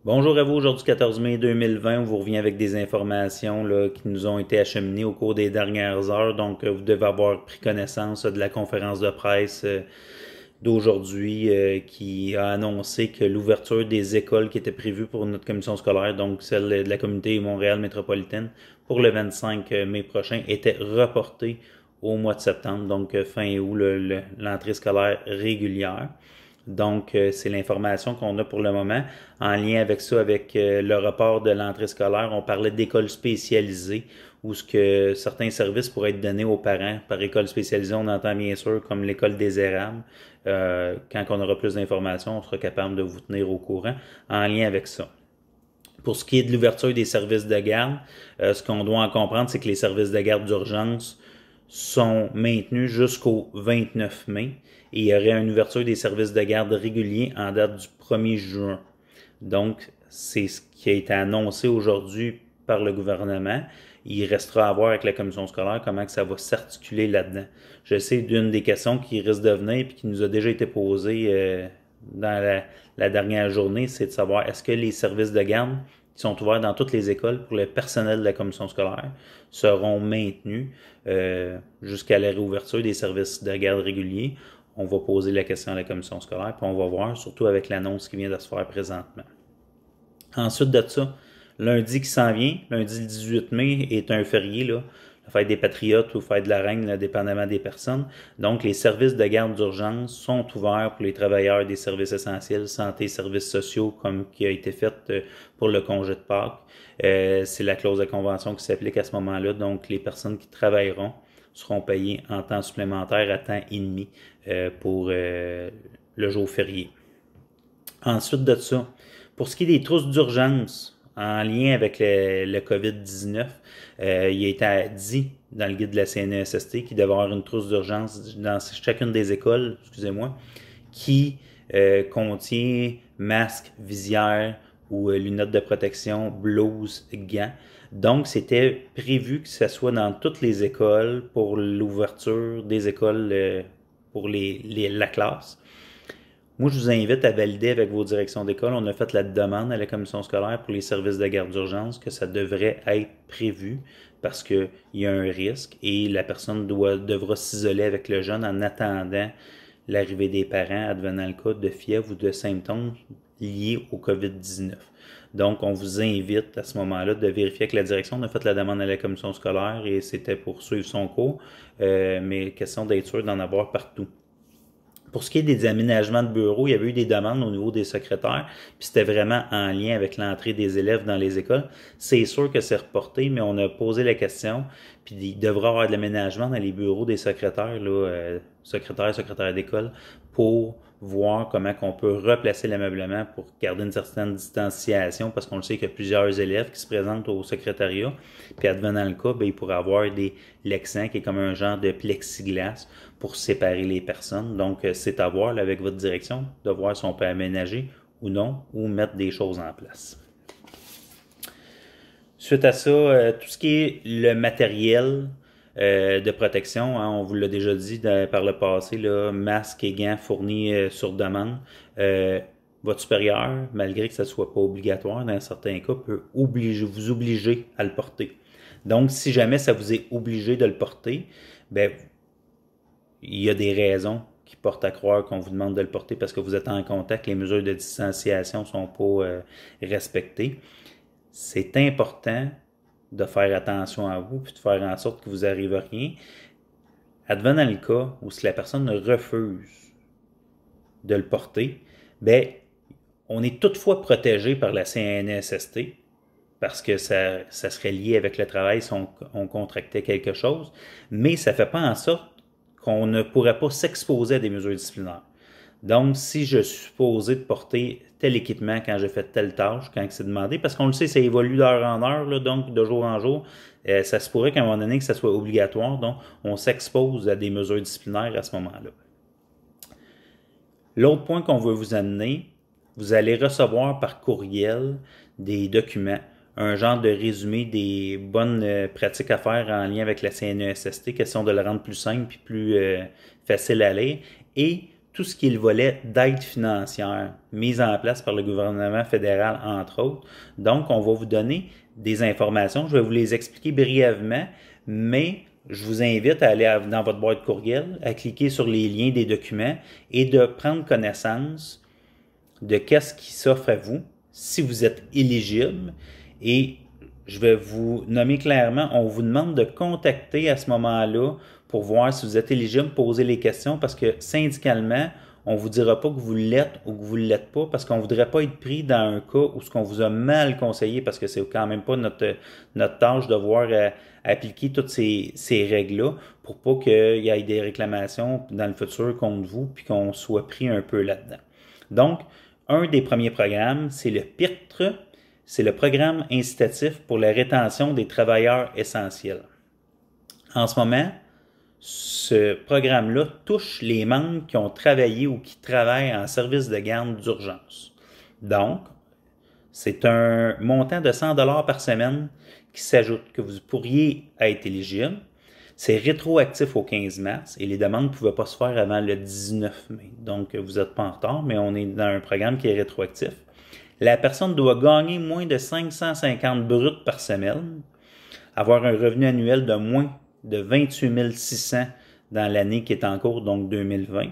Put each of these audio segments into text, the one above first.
Bonjour à vous, aujourd'hui 14 mai 2020, on vous revient avec des informations là, qui nous ont été acheminées au cours des dernières heures. Donc, vous devez avoir pris connaissance de la conférence de presse d'aujourd'hui qui a annoncé que l'ouverture des écoles qui était prévue pour notre commission scolaire, donc celle de la communauté Montréal métropolitaine, pour le 25 mai prochain, était reportée au mois de septembre, donc fin août, l'entrée scolaire régulière. Donc, c'est l'information qu'on a pour le moment. En lien avec ça, avec le report de l'entrée scolaire, on parlait d'écoles spécialisées où ce que certains services pourraient être donnés aux parents. Par école spécialisée, on entend bien sûr comme l'école des érables. Quand on aura plus d'informations, on sera capable de vous tenir au courant en lien avec ça. Pour ce qui est de l'ouverture des services de garde, ce qu'on doit en comprendre, c'est que les services de garde d'urgence sont maintenus jusqu'au 29 mai et il y aurait une ouverture des services de garde réguliers en date du 1er juin. Donc, c'est ce qui a été annoncé aujourd'hui par le gouvernement. Il restera à voir avec la commission scolaire comment que ça va s'articuler là-dedans. Je sais d'une des questions qui risque de venir et qui nous a déjà été posée dans la dernière journée, c'est de savoir est-ce que les services de garde qui sont ouverts dans toutes les écoles pour le personnel de la commission scolaire seront maintenus jusqu'à la réouverture des services de garde réguliers. On va poser la question à la commission scolaire, puis on va voir, surtout avec l'annonce qui vient de se faire présentement. Ensuite de ça, lundi qui s'en vient, lundi le 18 mai, est un férié, là, la fête des Patriotes ou fête de la Reine, là, dépendamment des personnes. Donc, les services de garde d'urgence sont ouverts pour les travailleurs des services essentiels, santé, services sociaux, comme qui a été fait pour le congé de Pâques. C'est la clause de convention qui s'applique à ce moment-là. Donc, les personnes qui travailleront seront payées en temps supplémentaire à temps et demi pour le jour férié. Ensuite de ça, pour ce qui est des trousses d'urgence en lien avec le COVID-19, il a été dit dans le guide de la CNESST qu'il devait y avoir une trousse d'urgence dans chacune des écoles, excusez-moi, qui contient masque, visière ou lunettes de protection, blouse, gants. Donc, c'était prévu que ce soit dans toutes les écoles pour l'ouverture des écoles pour la classe. Moi, je vous invite à valider avec vos directions d'école. On a fait la demande à la commission scolaire pour les services de garde d'urgence que ça devrait être prévu parce qu'il y a un risque et la personne devra s'isoler avec le jeune en attendant l'arrivée des parents advenant le cas de fièvre ou de symptômes liés au COVID-19. Donc, on vous invite à ce moment-là de vérifier avec la direction. On a fait la demande à la commission scolaire et c'était pour suivre son cours, mais question d'être sûr d'en avoir partout. Pour ce qui est des aménagements de bureaux, il y avait eu des demandes au niveau des secrétaires, puis c'était vraiment en lien avec l'entrée des élèves dans les écoles. C'est sûr que c'est reporté, mais on a posé la question, puis il devrait y avoir de l'aménagement dans les bureaux des secrétaires, là, secrétaires d'école, pour voir comment on peut replacer l'ameublement pour garder une certaine distanciation, parce qu'on le sait qu'il y a plusieurs élèves qui se présentent au secrétariat, puis advenant le cas, il pourrait avoir des lexans qui est comme un genre de plexiglas pour séparer les personnes. Donc, c'est à voir là, avec votre direction, de voir si on peut aménager ou non, ou mettre des choses en place. Suite à ça, tout ce qui est le matériel de protection, hein, on vous l'a déjà dit par le passé, là, masques et gants fournis sur demande. Votre supérieur, malgré que ça ne soit pas obligatoire, dans certains cas, peut vous obliger à le porter. Donc, si jamais ça vous est obligé de le porter, ben, il y a des raisons qui portent à croire qu'on vous demande de le porter parce que vous êtes en contact, les mesures de distanciation ne sont pas respectées. C'est important de faire attention à vous et de faire en sorte que vous n'arrive à rien. Advenant le cas où si la personne refuse de le porter, ben, on est toutefois protégé par la CNESST parce que ça serait lié avec le travail si on contractait quelque chose, mais ça ne fait pas en sorte qu'on ne pourrait pas s'exposer à des mesures disciplinaires. Donc, si je suis supposé de porter tel équipement quand j'ai fait telle tâche, quand c'est demandé, parce qu'on le sait, ça évolue d'heure en heure, là, donc de jour en jour, ça se pourrait qu'à un moment donné que ça soit obligatoire, donc on s'expose à des mesures disciplinaires à ce moment-là. L'autre point qu'on veut vous amener, vous allez recevoir par courriel des documents, un genre de résumé des bonnes pratiques à faire en lien avec la CNESST, question de le rendre plus simple et plus facile à lire, et tout ce qui est le volet d'aide financière, mise en place par le gouvernement fédéral, entre autres. Donc, on va vous donner des informations. Je vais vous les expliquer brièvement, mais je vous invite à aller dans votre boîte courriel, à cliquer sur les liens des documents et de prendre connaissance de qu'est-ce qui s'offre à vous, si vous êtes éligible. Et je vais vous nommer clairement, on vous demande de contacter à ce moment-là pour voir si vous êtes éligible, poser les questions, parce que syndicalement, on ne vous dira pas que vous l'êtes ou que vous ne l'êtes pas, parce qu'on ne voudrait pas être pris dans un cas où ce qu'on vous a mal conseillé, parce que c'est quand même pas notre tâche de voir appliquer toutes ces règles-là pour pas qu'il y ait des réclamations dans le futur contre vous, puis qu'on soit pris un peu là-dedans. Donc, un des premiers programmes, c'est le PIRTRE, c'est le programme incitatif pour la rétention des travailleurs essentiels. En ce moment, ce programme-là touche les membres qui ont travaillé ou qui travaillent en service de garde d'urgence. Donc, c'est un montant de 100 $ par semaine qui s'ajoute, que vous pourriez être éligible. C'est rétroactif au 15 mars et les demandes ne pouvaient pas se faire avant le 19 mai. Donc, vous n'êtes pas en retard, mais on est dans un programme qui est rétroactif. La personne doit gagner moins de 550 bruts par semaine, avoir un revenu annuel de moins de 28 600 dans l'année qui est en cours, donc 2020.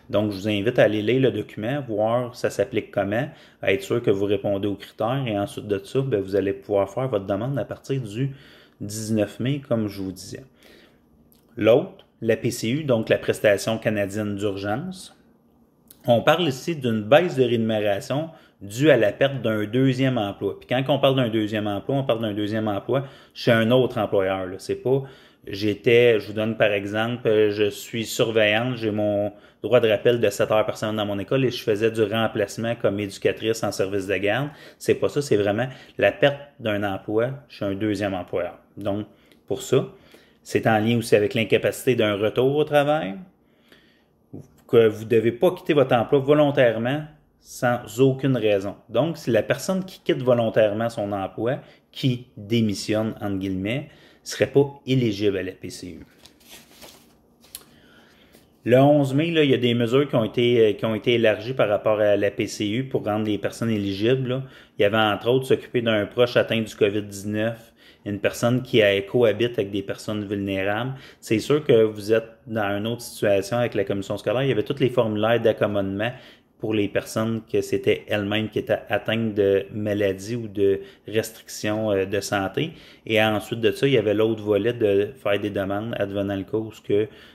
Donc, je vous invite à aller lire le document, voir ça s'applique comment, à être sûr que vous répondez aux critères et ensuite de ça, bien, vous allez pouvoir faire votre demande à partir du 19 mai, comme je vous disais. L'autre, la PCU, donc la prestation canadienne d'urgence. On parle ici d'une baisse de rémunération due à la perte d'un deuxième emploi. Puis quand on parle d'un deuxième emploi, on parle d'un deuxième emploi chez un autre employeur. C'est pas, je vous donne par exemple, je suis surveillante, j'ai mon droit de rappel de 7 heures par semaine dans mon école et je faisais du remplacement comme éducatrice en service de garde. C'est pas ça, c'est vraiment la perte d'un emploi chez un deuxième employeur. Donc, pour ça, c'est en lien aussi avec l'incapacité d'un retour au travail, que vous ne devez pas quitter votre emploi volontairement sans aucune raison. Donc, c'est la personne qui quitte volontairement son emploi, qui démissionne, entre guillemets, ne serait pas éligible à la PCU. Le 11 mai, là, il y a des mesures qui ont été élargies par rapport à la PCU pour rendre les personnes éligibles. Là. Il y avait entre autres s'occuper d'un proche atteint du COVID-19, une personne qui cohabite avec des personnes vulnérables. C'est sûr que vous êtes dans une autre situation avec la commission scolaire. Il y avait tous les formulaires d'accommodement pour les personnes que c'était elles-mêmes qui étaient atteintes de maladies ou de restrictions de santé. Et ensuite de ça, il y avait l'autre volet de faire des demandes advenant le cas où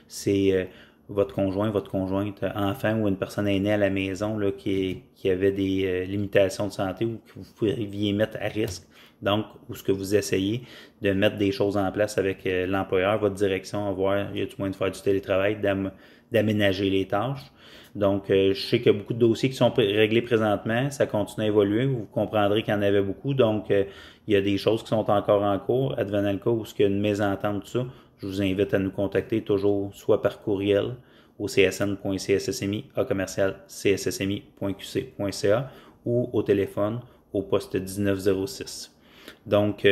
c'est votre conjoint, votre conjointe, enfant ou une personne aînée à la maison là, qui avait des limitations de santé ou que vous pouviez mettre à risque. Donc, où ce que vous essayez de mettre des choses en place avec l'employeur, votre direction, à voir, y a-t-il moyen de faire du télétravail, d'aménager les tâches. Donc, je sais qu'il y a beaucoup de dossiers qui sont réglés présentement, ça continue à évoluer, vous comprendrez qu'il y en avait beaucoup, donc il y a des choses qui sont encore en cours, advenant le cas où il y a une mésentente, tout ça, je vous invite à nous contacter toujours soit par courriel au csn.cssmi@csssmi.qc.ca ou au téléphone au poste 1906. Donc,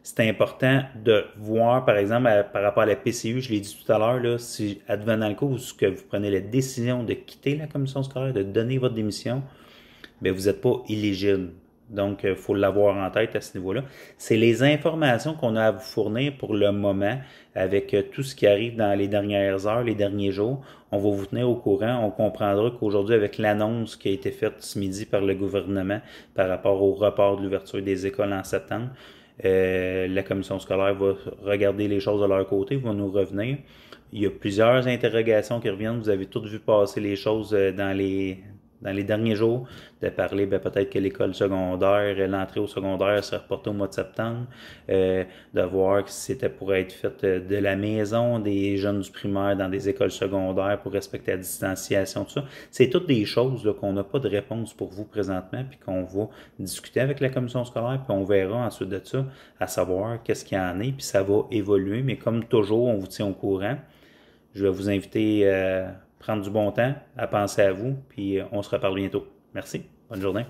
c'est important de voir, par exemple, par rapport à la PCU, je l'ai dit tout à l'heure, là, si advenant le cas où que vous prenez la décision de quitter la commission scolaire, de donner votre démission, bien, vous n'êtes pas éligible. Donc, il faut l'avoir en tête à ce niveau-là. C'est les informations qu'on a à vous fournir pour le moment avec tout ce qui arrive dans les dernières heures, les derniers jours. On va vous tenir au courant. On comprendra qu'aujourd'hui, avec l'annonce qui a été faite ce midi par le gouvernement par rapport au report de l'ouverture des écoles en septembre, la commission scolaire va regarder les choses de leur côté, va nous revenir. Il y a plusieurs interrogations qui reviennent. Vous avez toutes vu passer les choses dans les derniers jours, de parler peut-être que l'école secondaire, l'entrée au secondaire serait reportée au mois de septembre, de voir si c'était pour être fait de la maison, des jeunes du primaire dans des écoles secondaires pour respecter la distanciation, tout ça. C'est toutes des choses là, qu'on n'a pas de réponse pour vous présentement, puis qu'on va discuter avec la commission scolaire, puis on verra ensuite de ça, à savoir qu'est-ce qu'il y en est, puis ça va évoluer, mais comme toujours, on vous tient au courant. Je vais vous inviter prendre du bon temps, à penser à vous, puis on se reparle bientôt. Merci. Bonne journée.